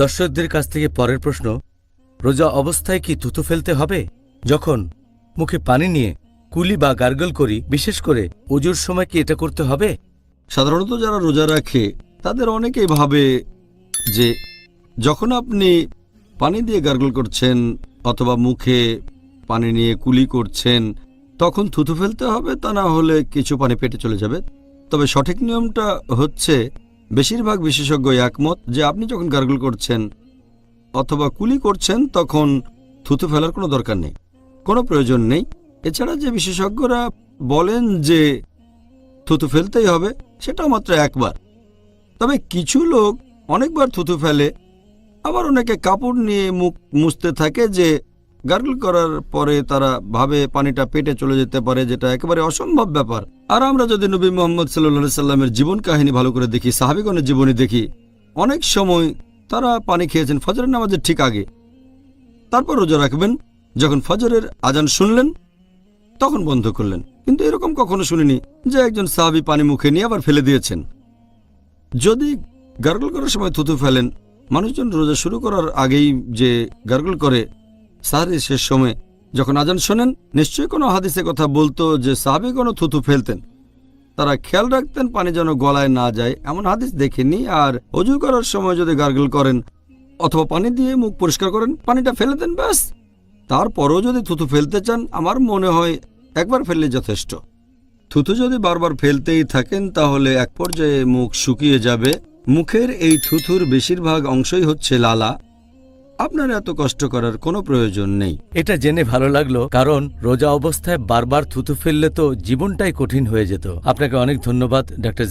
দর্শকদের কাছ থেকে পরের প্রশ্ন, রোজা অবস্থায় কি থুতু ফেলতে হবে? যখন মুখে পানি নিয়ে কুলি বা গার্গল করি, বিশেষ করে ওজুর সময় কি এটা করতে হবে? সাধারণত যারা রোজা রাখে তাদের অনেকেই ভাবে যে যখন আপনি পানি দিয়ে গার্গল করছেন অথবা মুখে পানি নিয়ে কুলি করছেন তখন থুতু ফেলতে হবে, তা না হলে কিছু পানি পেটে চলে যাবে। তবে সঠিক নিয়মটা হচ্ছে, বেশিরভাগ বিশেষজ্ঞ একমত যে আপনি যখন গার্গল করছেন অথবা কুলি করছেন তখন থুতু ফেলার কোনো দরকার নেই, কোনো প্রয়োজন নেই। এছাড়া যে বিশেষজ্ঞরা বলেন যে থুতু ফেলতেই হবে, সেটাও মাত্র একবার। তবে কিছু লোক অনেকবার থুতু ফেলে, আবার অনেকে কাপড় নিয়ে মুখ মুছতে থাকে যে গার্গল করার পরে তারা ভাবে পানিটা পেটে চলে যেতে পারে, যেটা একেবারে অসম্ভব ব্যাপার। আর আমরা যদি নবী মোহাম্মদ সাল্লাল্লাহু সাল্লামের জীবন কাহিনী ভালো করে দেখি, সাহাবীগণের জীবনী দেখি, অনেক সময় তারা পানি খেয়েছেন ফজরের নামাজের ঠিক আগে, তারপর রোজা রাখবেন, যখন ফজরের আজান শুনলেন তখন বন্ধ করলেন। কিন্তু এরকম কখনো শুনিনি যে একজন সাহাবী পানি মুখে নিয়ে আবার ফেলে দিয়েছেন। যদি গার্গল করার সময় থুতু ফেলেন, মানুষজন রোজা শুরু করার আগেই যে গার্গল করে সাহরির শেষ সময় যখন আজান শোনেন, নিশ্চয়ই কোনো হাদিসে কথা বলতো যে সাহাবীগণ থুতু ফেলতেন, তারা খেয়াল রাখতেন পানি যেন গলায় না যায়, এমন হাদিস দেখেনি। আর অজু করার সময় যদি গার্গল করেন অথবা পানি দিয়ে মুখ পরিষ্কার করেন, পানিটা ফেলে দেন ব্যাস। তারপরও যদি থুতু ফেলতে চান, আমার মনে হয় একবার ফেললে যথেষ্ট। থুতু যদি বারবার ফেলতেই থাকেন তাহলে এক পর্যায়ে মুখ শুকিয়ে যাবে। মুখের এই থুথুর বেশিরভাগ অংশই হচ্ছে লালা, আপনার এত কষ্ট করার কোনো প্রয়োজন নেই। এটা জেনে ভালো লাগলো, কারণ রোজা অবস্থায় বারবার থুতু ফেললে তো জীবনটাই কঠিন হয়ে যেত। আপনাকে অনেক ধন্যবাদ, ডক্টর